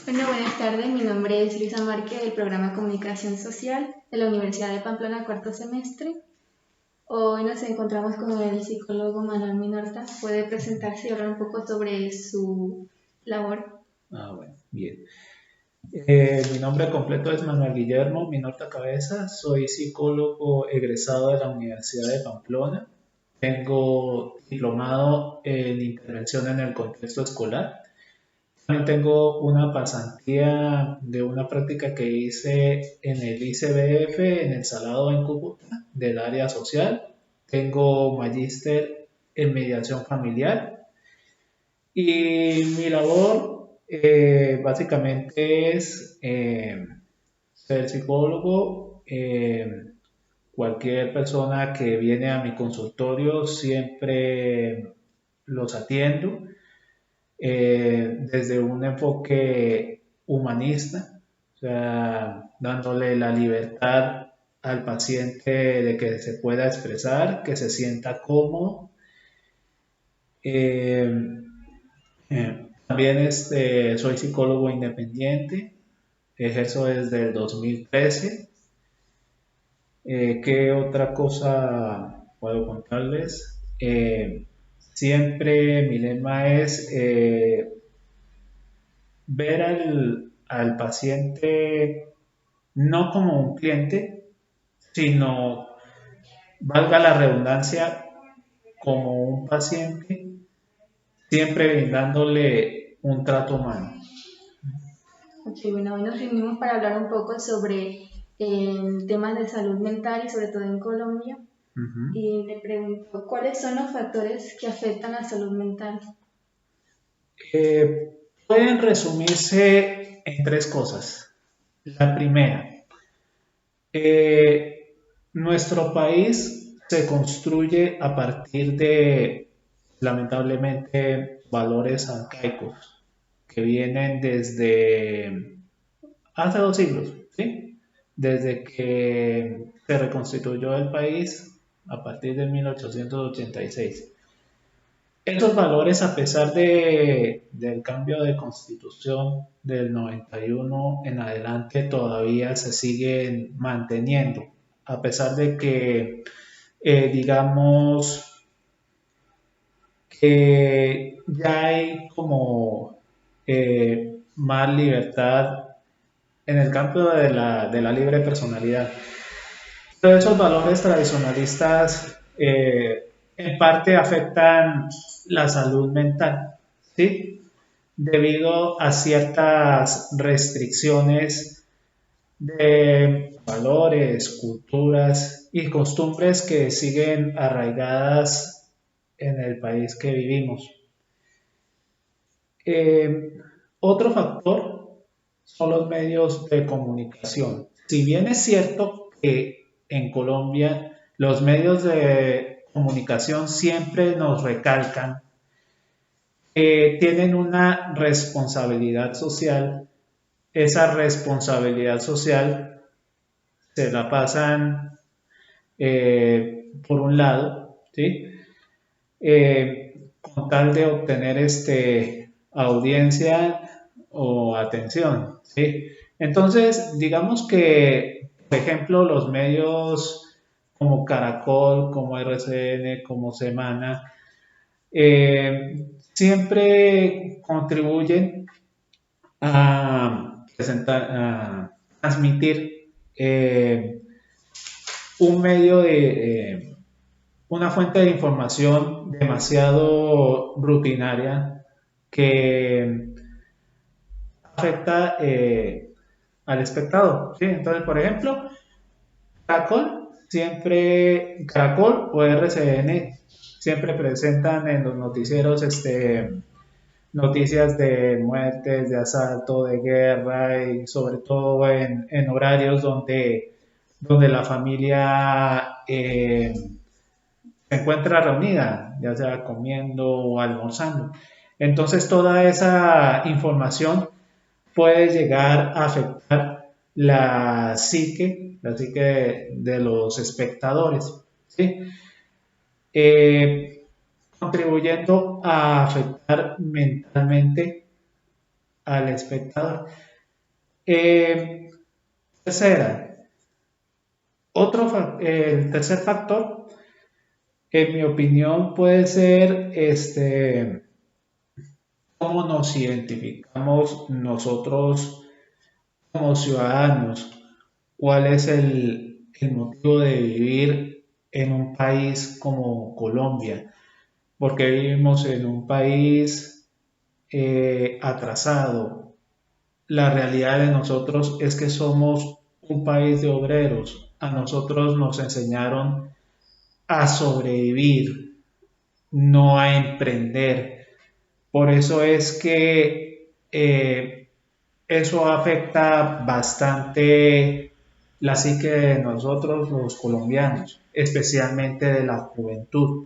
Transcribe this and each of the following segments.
Bueno, buenas tardes. Mi nombre es Luisa Márquez del programa Comunicación Social de la Universidad de Pamplona, cuarto semestre. Hoy nos encontramos con el psicólogo Manuel Minorta. ¿Puede presentarse y hablar un poco sobre su labor? Bueno, bien. Mi nombre completo es Manuel Guillermo Minorta Cabeza. Soy psicólogo egresado de la Universidad de Pamplona. Tengo diplomado en intervención en el contexto escolar. También tengo una pasantía de una práctica que hice en el ICBF, en el Salado en Cúcuta, del área social. Tengo magíster en mediación familiar y mi labor básicamente es ser psicólogo. Cualquier persona que viene a mi consultorio siempre los atiendo desde un enfoque humanista, o sea, dándole la libertad al paciente de que se pueda expresar, que se sienta cómodo. Eh, También soy psicólogo independiente, ejerzo desde el 2013. ¿Qué otra cosa puedo contarles? Siempre mi lema es ver al paciente no como un cliente, sino, valga la redundancia, como un paciente, siempre brindándole un trato humano. Ok, bueno, hoy nos reunimos para hablar un poco sobre temas de salud mental y sobre todo en Colombia. Uh-huh. Y le pregunto, ¿cuáles son los factores que afectan la salud mental? Pueden resumirse en tres cosas. La primera, nuestro país se construye a partir de, lamentablemente, valores arcaicos que vienen desde hace 2 siglos, ¿sí? Desde que se reconstituyó el país a partir de 1886. Estos valores, a pesar del cambio de constitución del 91 en adelante, todavía se siguen manteniendo, a pesar de que, digamos, que ya hay como más libertad en el campo de la libre personalidad. Todos esos valores tradicionalistas en parte afectan la salud mental, ¿sí? Debido a ciertas restricciones de valores, culturas y costumbres que siguen arraigadas en el país que vivimos. Eh, Otro factor son los medios de comunicación. Si bien es cierto que en Colombia los medios de comunicación siempre nos recalcan que tienen una responsabilidad social, esa responsabilidad social se la pasan por un lado, ¿sí? Con tal de obtener audiencia o atención, ¿sí? Entonces, digamos que, por ejemplo, los medios como Caracol, como RCN, como Semana, siempre contribuyen a presentar, a transmitir un medio una fuente de información demasiado rutinaria que afecta al espectador, ¿sí? Entonces, por ejemplo, Caracol o RCN siempre presentan en los noticieros noticias de muertes, de asalto, de guerra y sobre todo en horarios donde la familia se encuentra reunida, ya sea comiendo o almorzando. Entonces toda esa información puede llegar a afectar la psique de los espectadores, ¿sí? Contribuyendo a afectar mentalmente al espectador. Tercera, el tercer factor, en mi opinión, puede ser cómo nos identificamos nosotros como ciudadanos, cuál es el motivo de vivir en un país como Colombia, porque vivimos en un país atrasado. La realidad de nosotros es que somos un país de obreros. A nosotros nos enseñaron a sobrevivir, no a emprender. Por eso es que eso afecta bastante la psique de nosotros los colombianos, especialmente de la juventud,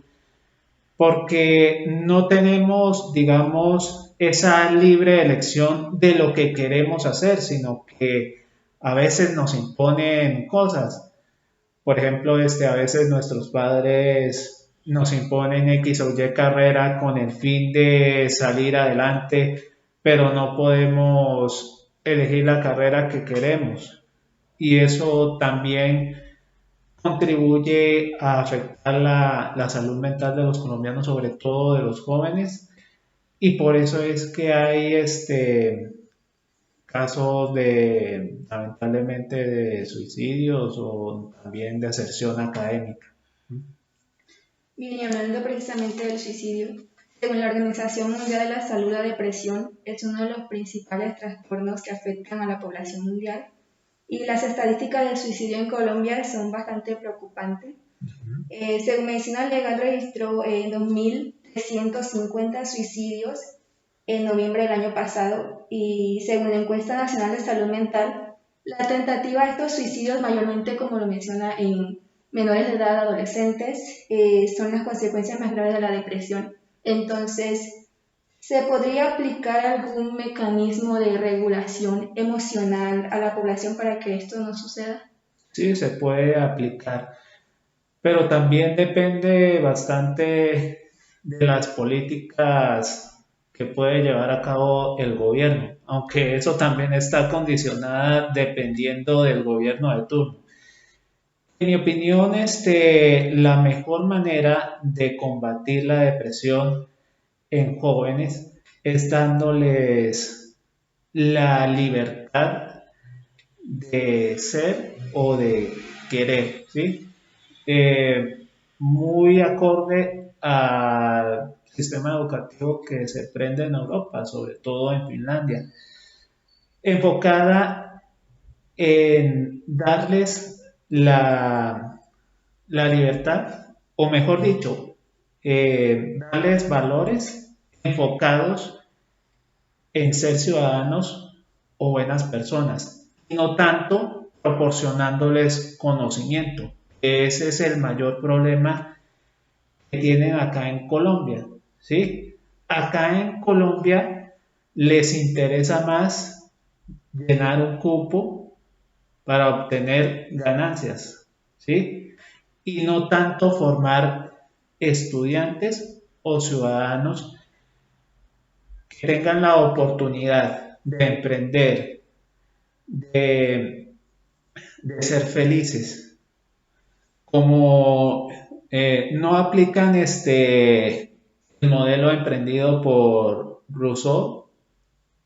porque no tenemos, digamos, esa libre elección de lo que queremos hacer, sino que a veces nos imponen cosas. Por ejemplo, a veces nuestros padres nos imponen X o Y carrera con el fin de salir adelante, pero no podemos elegir la carrera que queremos. Y eso también contribuye a afectar la salud mental de los colombianos, sobre todo de los jóvenes. Y por eso es que hay casos lamentablemente, de suicidios o también de deserción académica. Bien, y hablando precisamente del suicidio, según la Organización Mundial de la Salud, la depresión es uno de los principales trastornos que afectan a la población mundial y las estadísticas del suicidio en Colombia son bastante preocupantes. Según Medicina Legal registró 2.350 suicidios en noviembre del año pasado y según la Encuesta Nacional de Salud Mental, la tentativa de estos suicidios, mayormente como lo menciona en menores de edad, adolescentes, son las consecuencias más graves de la depresión. Entonces, ¿se podría aplicar algún mecanismo de regulación emocional a la población para que esto no suceda? Sí, se puede aplicar, pero también depende bastante de las políticas que puede llevar a cabo el gobierno, aunque eso también está condicionada dependiendo del gobierno de turno. En mi opinión, la mejor manera de combatir la depresión en jóvenes es dándoles la libertad de ser o de querer, ¿sí? Muy acorde al sistema educativo que se prende en Europa, sobre todo en Finlandia, enfocada en darles la libertad, o mejor dicho, darles valores enfocados en ser ciudadanos o buenas personas, y no tanto proporcionándoles conocimiento. Ese es el mayor problema que tienen acá en Colombia, ¿sí? Acá en Colombia les interesa más llenar un cupo para obtener ganancias, ¿sí? Y no tanto formar estudiantes o ciudadanos que tengan la oportunidad de emprender, de ser felices. Como no aplican el modelo emprendido por Rousseau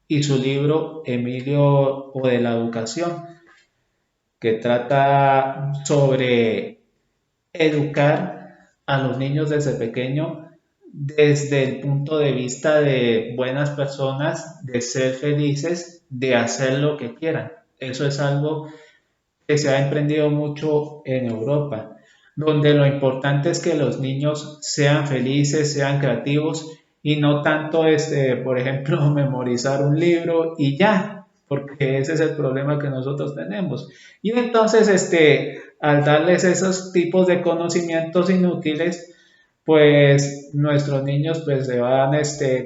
y su libro Emilio o de la educación, que trata sobre educar a los niños desde pequeño desde el punto de vista de buenas personas, de ser felices, de hacer lo que quieran. Eso es algo que se ha emprendido mucho en Europa, donde lo importante es que los niños sean felices, sean creativos y no tanto, por ejemplo, memorizar un libro y ya, porque ese es el problema que nosotros tenemos. Y entonces, al darles esos tipos de conocimientos inútiles, pues nuestros niños pues se van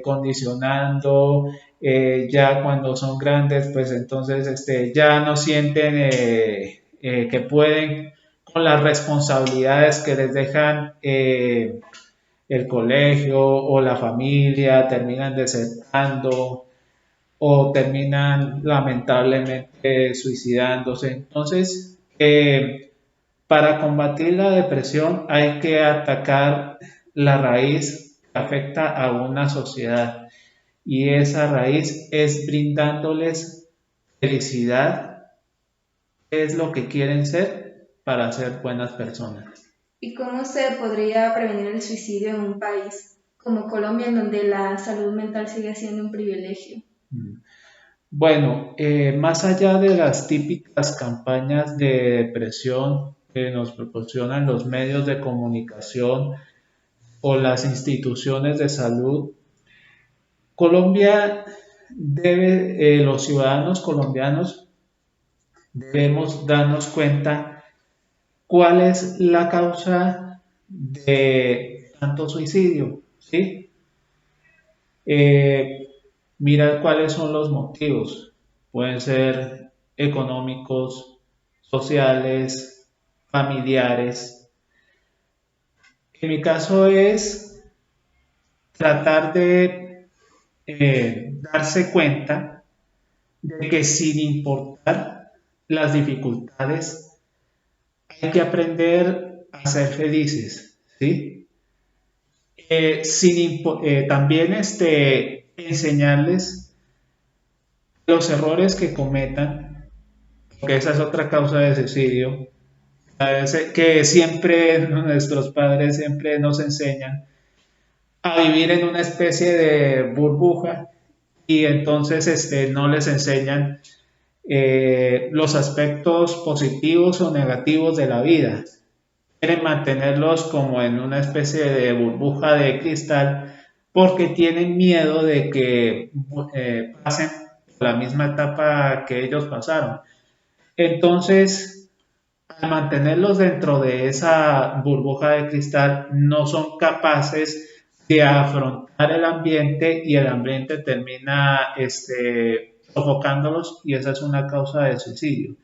condicionando, ya cuando son grandes, pues entonces ya no sienten que pueden con las responsabilidades que les dejan el colegio o la familia, terminan desertando o terminan lamentablemente suicidándose. Entonces, para combatir la depresión hay que atacar la raíz que afecta a una sociedad, y esa raíz es brindándoles felicidad, qué es lo que quieren ser para ser buenas personas. ¿Y cómo se podría prevenir el suicidio en un país como Colombia, en donde la salud mental sigue siendo un privilegio? Bueno, más allá de las típicas campañas de depresión que nos proporcionan los medios de comunicación o las instituciones de salud, Colombia debe, los ciudadanos colombianos debemos darnos cuenta cuál es la causa de tanto suicidio, ¿sí? Mirar cuáles son los motivos. Pueden ser económicos, sociales, familiares. En mi caso es tratar de darse cuenta de que sin importar las dificultades, hay que aprender a ser felices, ¿sí? También enseñarles los errores que cometan, porque esa es otra causa de suicidio, que siempre nuestros padres siempre nos enseñan a vivir en una especie de burbuja, y entonces no les enseñan los aspectos positivos o negativos de la vida. Quieren mantenerlos como en una especie de burbuja de cristal porque tienen miedo de que pasen por la misma etapa que ellos pasaron. Entonces, al mantenerlos dentro de esa burbuja de cristal, no son capaces de afrontar el ambiente, y el ambiente termina sofocándolos, y esa es una causa de suicidio.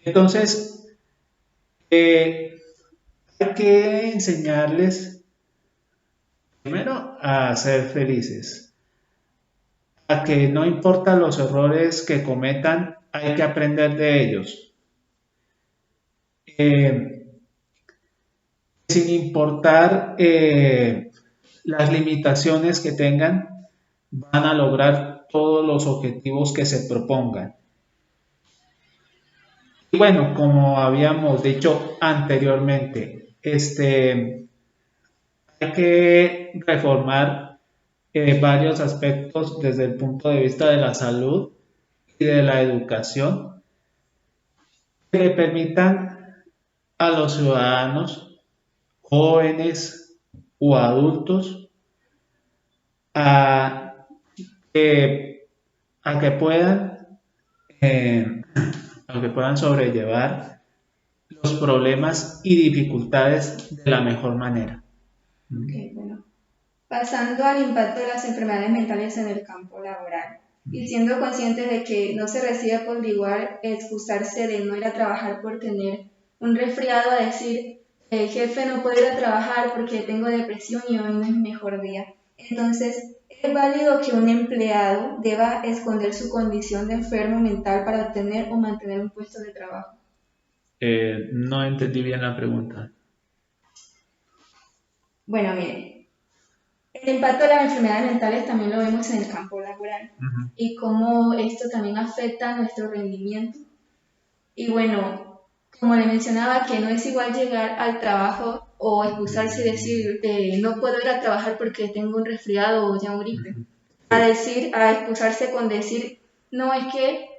Entonces, hay que enseñarles primero a ser felices, a que no importa los errores que cometan, hay que aprender de ellos. Sin importar las limitaciones que tengan, van a lograr todos los objetivos que se propongan. Y bueno, como habíamos dicho anteriormente, hay que reformar varios aspectos desde el punto de vista de la salud y de la educación, que le permitan a los ciudadanos, jóvenes o adultos, a que puedan sobrellevar los problemas y dificultades de la mejor manera. Okay, bueno. Pasando al impacto de las enfermedades mentales en el campo laboral, y siendo conscientes de que no se recibe por igual excusarse de no ir a trabajar por tener un resfriado, a decir, jefe, no puedo ir a trabajar porque tengo depresión y hoy no es mi mejor día. Entonces, ¿es válido que un empleado deba esconder su condición de enfermo mental para obtener o mantener un puesto de trabajo? No entendí bien la pregunta. Bueno, miren, el impacto de las enfermedades mentales también lo vemos en el campo laboral, y cómo esto también afecta nuestro rendimiento. Y bueno, como le mencionaba, que no es igual llegar al trabajo o excusarse y decir no puedo ir a trabajar porque tengo un resfriado o ya un gripe, a excusarse con decir no, es que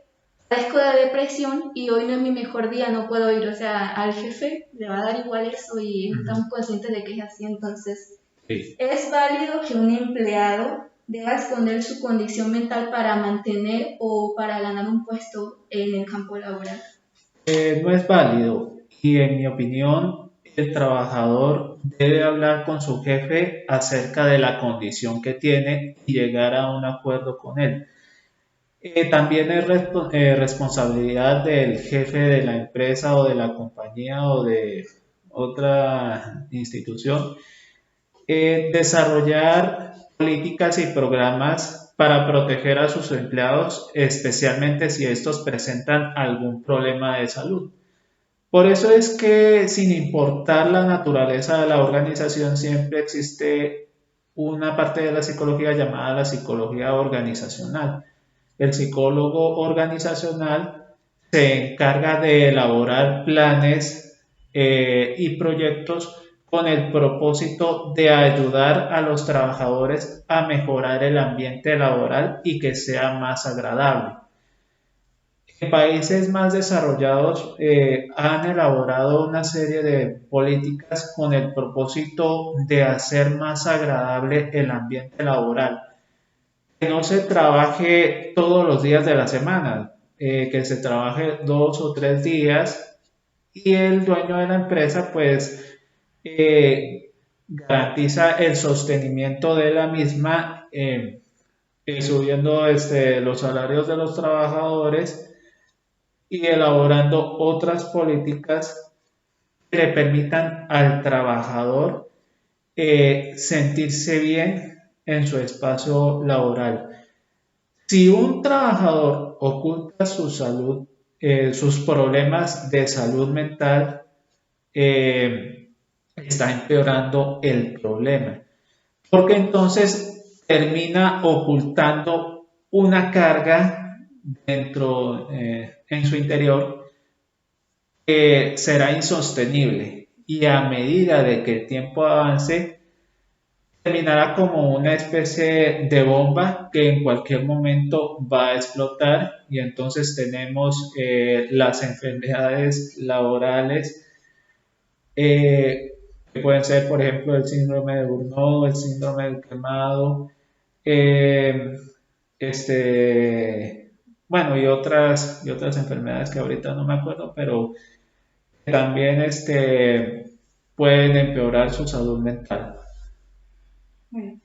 padezco de depresión y hoy no es mi mejor día, no puedo ir. O sea, al jefe le va a dar igual eso, y estamos conscientes de que es así. Entonces, sí, ¿es válido que un empleado deba esconder su condición mental para mantener o para ganar un puesto en el campo laboral? No es válido, y en mi opinión, el trabajador debe hablar con su jefe acerca de la condición que tiene y llegar a un acuerdo con él. También es responsabilidad del jefe de la empresa o de la compañía o de otra institución desarrollar políticas y programas para proteger a sus empleados, especialmente si estos presentan algún problema de salud. Por eso es que, sin importar la naturaleza de la organización, siempre existe una parte de la psicología llamada la psicología organizacional. El psicólogo organizacional se encarga de elaborar planes y proyectos con el propósito de ayudar a los trabajadores a mejorar el ambiente laboral y que sea más agradable. En países más desarrollados han elaborado una serie de políticas con el propósito de hacer más agradable el ambiente laboral. Que no se trabaje todos los días de la semana, que se trabaje 2 o 3 días y el dueño de la empresa pues garantiza el sostenimiento de la misma, subiendo los salarios de los trabajadores y elaborando otras políticas que le permitan al trabajador sentirse bien en su espacio laboral. Si un trabajador oculta su salud, sus problemas de salud mental, está empeorando el problema, porque entonces termina ocultando una carga dentro, en su interior, que será insostenible y a medida de que el tiempo avance terminará como una especie de bomba que en cualquier momento va a explotar y entonces tenemos las enfermedades laborales, que pueden ser, por ejemplo, el síndrome de Burnout, el síndrome del quemado, eh, bueno, y otras enfermedades que ahorita no me acuerdo, pero también pueden empeorar su salud mental. Bueno,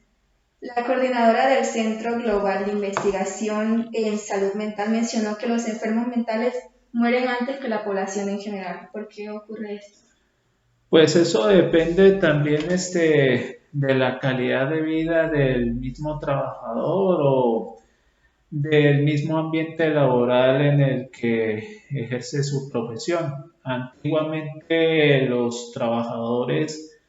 la coordinadora del Centro Global de Investigación en Salud Mental mencionó que los enfermos mentales mueren antes que la población en general. ¿Por qué ocurre esto? Pues eso depende también de la calidad de vida del mismo trabajador o del mismo ambiente laboral en el que ejerce su profesión. Antiguamente los trabajadores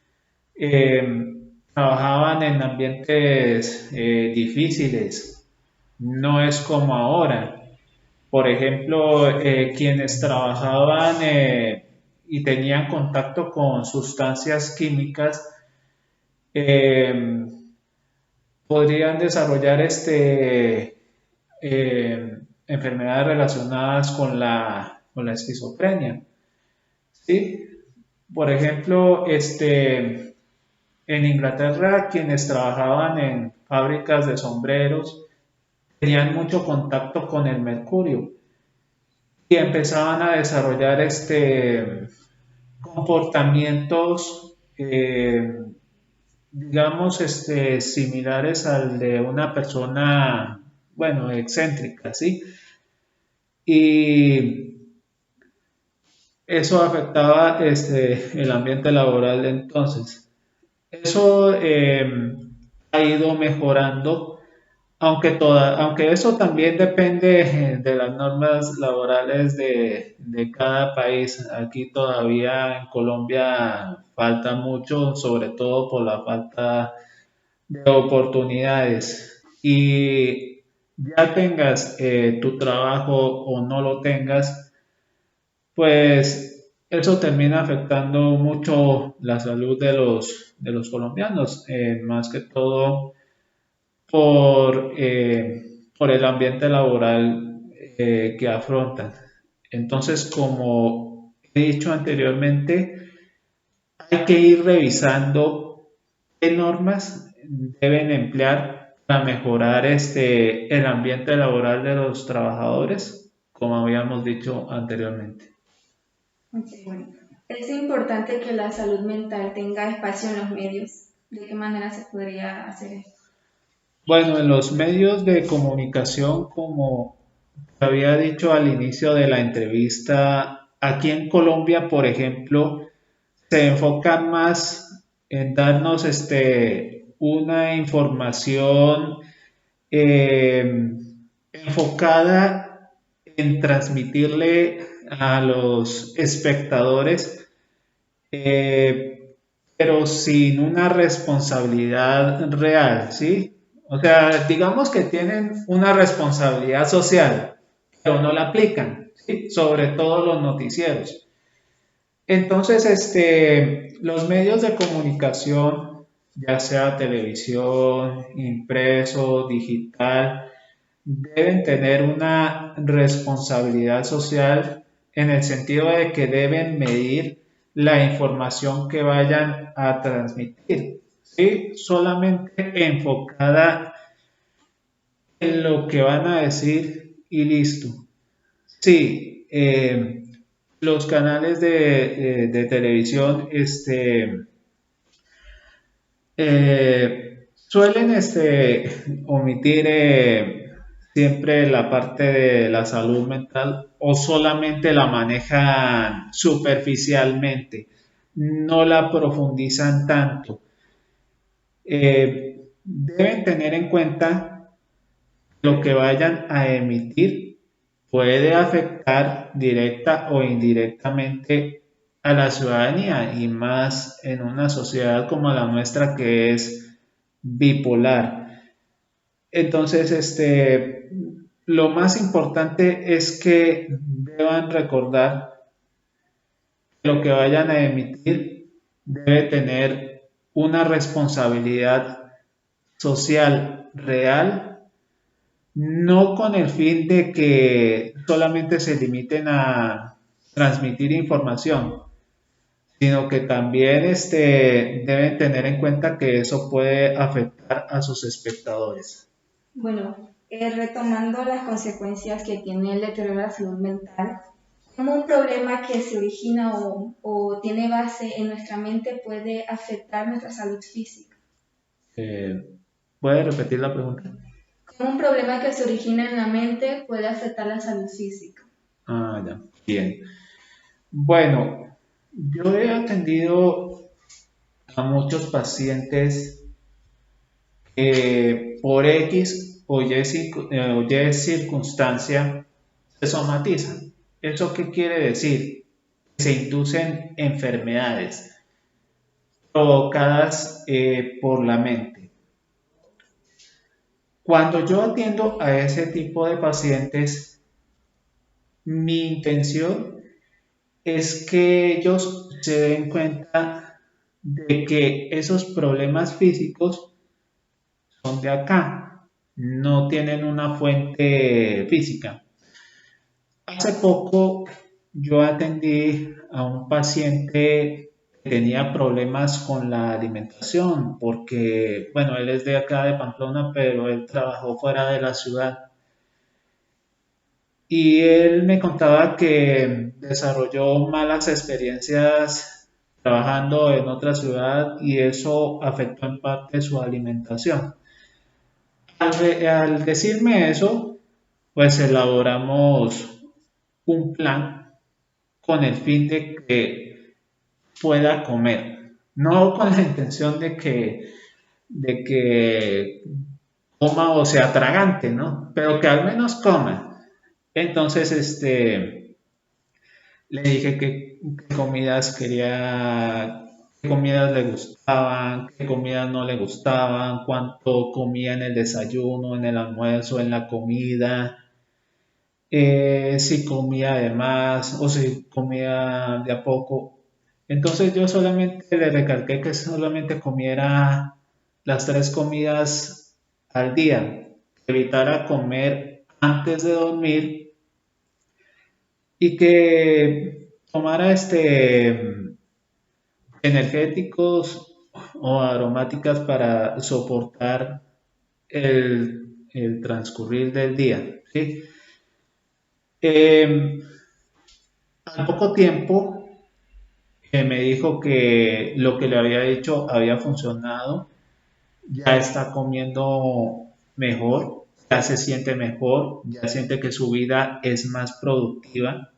trabajaban en ambientes difíciles, no es como ahora. Por ejemplo, quienes trabajaban y tenían contacto con sustancias químicas eh, podrían desarrollar enfermedades relacionadas con la esquizofrenia. ¿Sí? Por ejemplo, en Inglaterra, quienes trabajaban en fábricas de sombreros tenían mucho contacto con el mercurio y empezaban a desarrollar comportamientos, digamos, similares al de una persona, bueno, excéntrica, ¿sí? Y eso afectaba el ambiente laboral de entonces. Eso ha ido mejorando, aunque eso también depende de las normas laborales de cada país. Aquí todavía en Colombia falta mucho, sobre todo por la falta de oportunidades. Y ya tengas tu trabajo o no lo tengas, pues eso termina afectando mucho la salud de los colombianos, más que todo por el ambiente laboral que afrontan. Entonces, como he dicho anteriormente, hay que ir revisando qué normas deben emplear para mejorar el ambiente laboral de los trabajadores, como habíamos dicho anteriormente. Okay, bueno. Es importante que la salud mental tenga espacio en los medios. ¿De qué manera se podría hacer esto? Bueno, en los medios de comunicación, como había dicho al inicio de la entrevista, aquí en Colombia, por ejemplo, se enfoca más en darnos una información eh, enfocada en transmitirle a los espectadores, pero sin una responsabilidad real, ¿sí? O sea, digamos que tienen una responsabilidad social, pero no la aplican, ¿sí? Sobre todo los noticieros. Entonces, los medios de comunicación, ya sea televisión, impreso, digital, deben tener una responsabilidad social en el sentido de que deben medir la información que vayan a transmitir, ¿sí? Solamente enfocada en lo que van a decir y listo. Sí, los canales de televisión suelen omitir siempre la parte de la salud mental o solamente la manejan superficialmente, no la profundizan tanto. Deben tener en cuenta lo que vayan a emitir puede afectar directa o indirectamente a la ciudadanía y más en una sociedad como la nuestra que es bipolar. Entonces, lo más importante es que deban recordar que lo que vayan a emitir debe tener una responsabilidad social real, no con el fin de que solamente se limiten a transmitir información, sino que también deben tener en cuenta que eso puede afectar a sus espectadores. Bueno, retomando las consecuencias que tiene el deterioro de la salud mental, ¿cómo un problema que se origina o tiene base en nuestra mente puede afectar nuestra salud física? ¿Puede repetir la pregunta? ¿Cómo un problema que se origina en la mente puede afectar la salud física? Ah, ya, bien. Bueno, yo he atendido a muchos pacientes que por X o Y circunstancia se somatizan. ¿Eso qué quiere decir? Se inducen enfermedades provocadas por la mente. Cuando yo atiendo a ese tipo de pacientes, mi intención es que ellos se den cuenta de que esos problemas físicos son de acá, no tienen una fuente física. Hace poco yo atendí a un paciente que tenía problemas con la alimentación porque, bueno, él es de acá de Pamplona, pero él trabajó fuera de la ciudad. Y él me contaba que desarrolló malas experiencias trabajando en otra ciudad y eso afectó en parte su alimentación. Al decirme eso, pues elaboramos un plan con el fin de que pueda comer, no con la intención de que coma o sea tragante, ¿no? Pero que al menos coma. Entonces, le dije qué comidas quería, qué comidas le gustaban, qué comidas no le gustaban, cuánto comía en el desayuno, en el almuerzo, en la comida, si comía de más o si comía de a poco. Entonces yo solamente le recalqué que solamente comiera las 3 comidas al día, que evitara comer antes de dormir y que tomara energéticos o aromáticas para soportar el transcurrir del día, ¿sí? Eh, Al poco tiempo me dijo que lo que le había dicho había funcionado, ya está comiendo mejor, ya se siente mejor, ya siente que su vida es más productiva.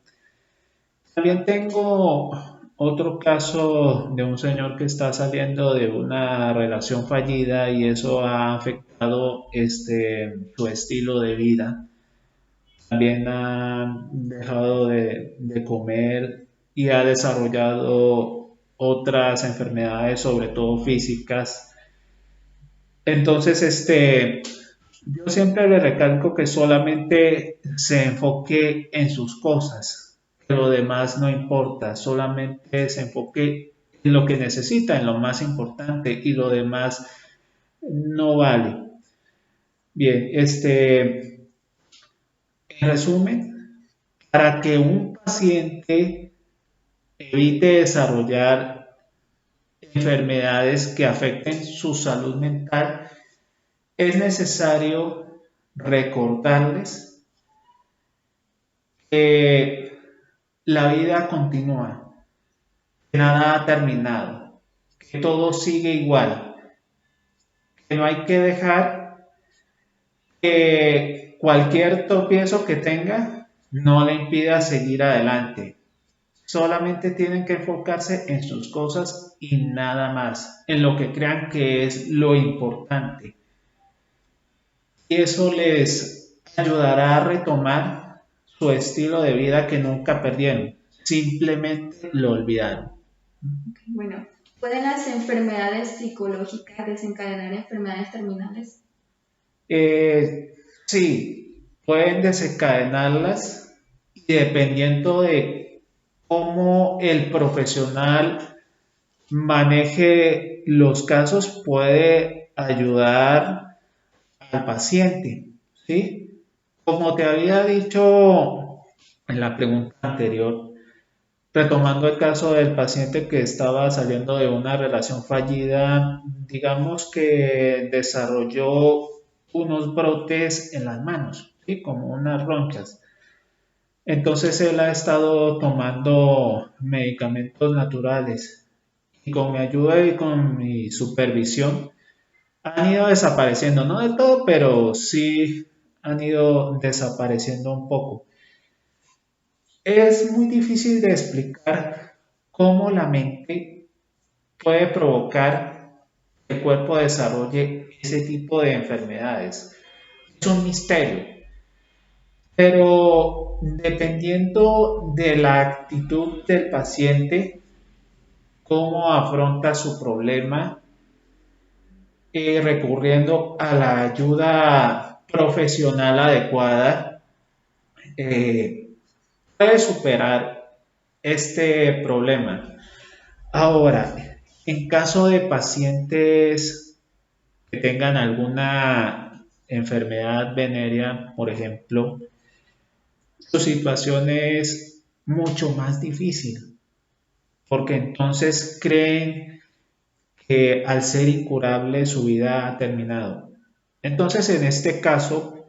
También tengo otro caso de un señor que está saliendo de una relación fallida y eso ha afectado su estilo de vida. También ha dejado de comer y ha desarrollado otras enfermedades, sobre todo físicas. Entonces, yo siempre le recalco que solamente se enfoque en sus cosas, que lo demás no importa, solamente se enfoque en lo que necesita, en lo más importante y lo demás no vale. Bien, en resumen, para que un paciente evite desarrollar enfermedades que afecten su salud mental, es necesario recordarles que la vida continúa, que nada ha terminado, que todo sigue igual, que no hay que dejar que cualquier tropiezo que tenga no le impida seguir adelante. Solamente tienen que enfocarse en sus cosas y nada más, en lo que crean que es lo importante. Y eso les ayudará a retomar su estilo de vida que nunca perdieron, simplemente lo olvidaron. Bueno, ¿pueden las enfermedades psicológicas desencadenar enfermedades terminales? Sí, pueden desencadenarlas y dependiendo de cómo el profesional maneje los casos puede ayudar al paciente, ¿sí? Como te había dicho en la pregunta anterior, retomando el caso del paciente que estaba saliendo de una relación fallida, digamos que desarrolló unos brotes en las manos, ¿sí? Como unas ronchas. Entonces él ha estado tomando medicamentos naturales y con mi ayuda y con mi supervisión han ido desapareciendo, no del todo, pero sí han ido desapareciendo un poco. Es muy difícil de explicar cómo la mente puede provocar que el cuerpo desarrolle ese tipo de enfermedades. Es un misterio, pero dependiendo de la actitud del paciente, cómo afronta su problema, recurriendo a la ayuda profesional adecuada, puede superar este problema. Ahora, en caso de pacientes que tengan alguna enfermedad venérea, por ejemplo, su situación es mucho más difícil, porque entonces creen que al ser incurable su vida ha terminado. Entonces, en este caso,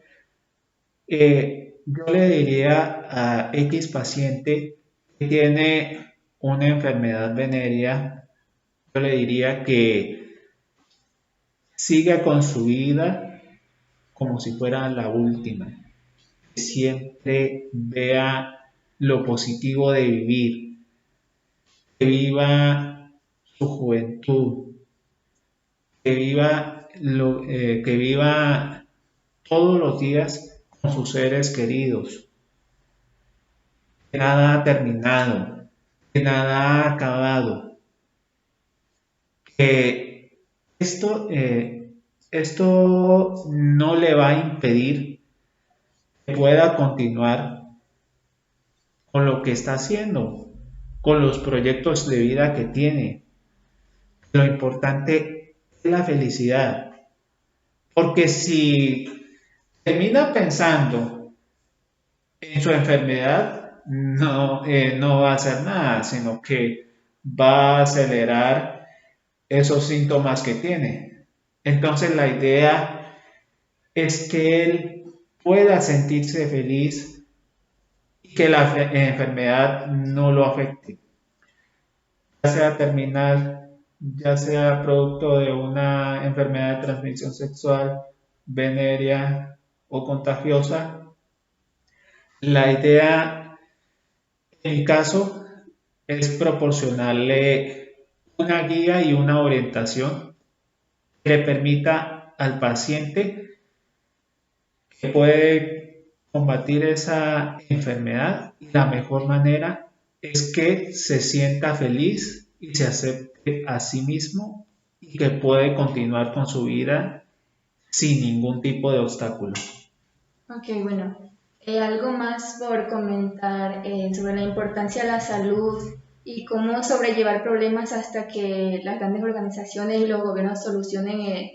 yo le diría a X paciente que tiene una enfermedad venérea, yo le diría que siga con su vida como si fuera la última, que siempre vea lo positivo de vivir, que viva su juventud, que viva todos los días con sus seres queridos, que nada ha terminado, que nada ha acabado, que esto no le va a impedir que pueda continuar con lo que está haciendo, con los proyectos de vida que tiene. Lo importante es la felicidad, porque si termina pensando en su enfermedad, no va a hacer nada, sino que va a acelerar esos síntomas que tiene. Entonces la idea es que él pueda sentirse feliz y que la enfermedad no lo afecte, ya sea terminal, ya sea producto de una enfermedad de transmisión sexual, venérea o contagiosa. La idea, en mi caso, es proporcionarle una guía y una orientación que le permita al paciente que puede combatir esa enfermedad, y la mejor manera es que se sienta feliz y se acepte a sí mismo y que puede continuar con su vida sin ningún tipo de obstáculo. Ok, bueno, algo más por comentar sobre la importancia de la salud y cómo sobrellevar problemas hasta que las grandes organizaciones y los gobiernos solucionen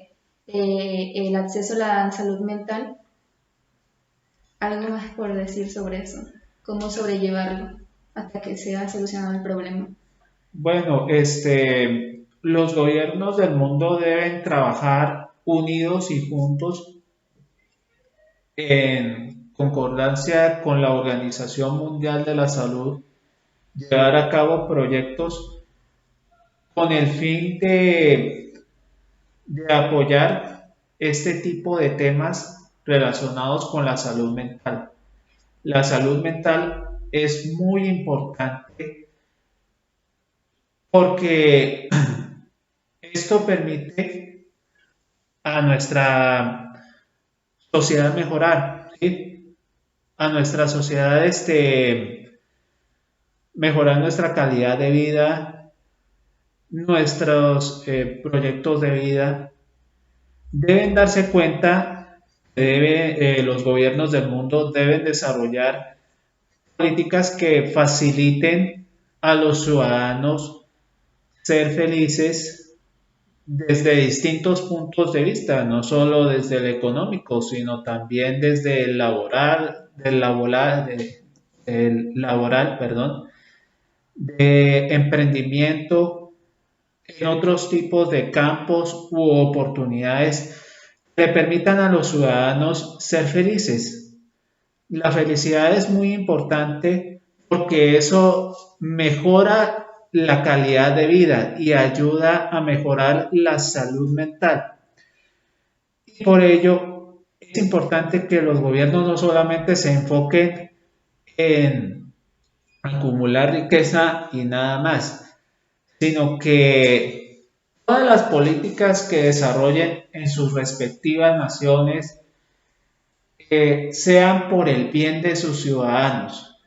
el acceso a la salud mental. Algo más por decir sobre eso, cómo sobrellevarlo hasta que sea solucionado el problema. Bueno, los gobiernos del mundo deben trabajar unidos y juntos en concordancia con la Organización Mundial de la Salud, llevar a cabo proyectos con el fin de apoyar este tipo de temas relacionados con la salud mental. La salud mental es muy importante porque esto permite a nuestra sociedad mejorar, ¿sí? A nuestra sociedad mejorar nuestra calidad de vida, nuestros proyectos de vida. Deben darse cuenta que los gobiernos del mundo deben desarrollar políticas que faciliten a los ciudadanos ser felices desde distintos puntos de vista, no solo desde el económico, sino también desde el laboral, perdón, de emprendimiento, en otros tipos de campos u oportunidades que le permitan a los ciudadanos ser felices. La felicidad es muy importante porque eso mejora la calidad de vida y ayuda a mejorar la salud mental. Y por ello es importante que los gobiernos no solamente se enfoquen en acumular riqueza y nada más, sino que todas las políticas que desarrollen en sus respectivas naciones sean por el bien de sus ciudadanos.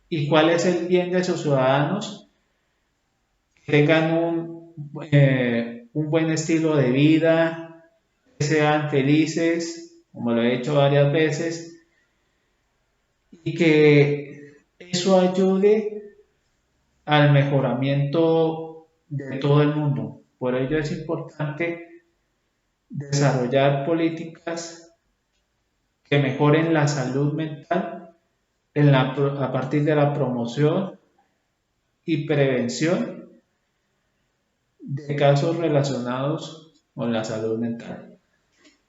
¿Y cuál es el bien de sus ciudadanos? Que tengan un buen estilo de vida, que sean felices, como lo he hecho varias veces, y que eso ayude al mejoramiento de todo el mundo. Por ello es importante desarrollar políticas que mejoren la salud mental a partir de la promoción y prevención de casos relacionados con la salud mental.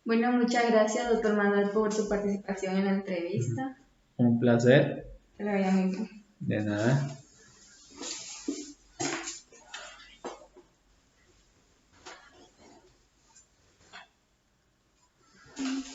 Bueno, muchas gracias, doctor Manuel, por su participación en la entrevista. Un placer. Que lo vaya muy bien. De nada.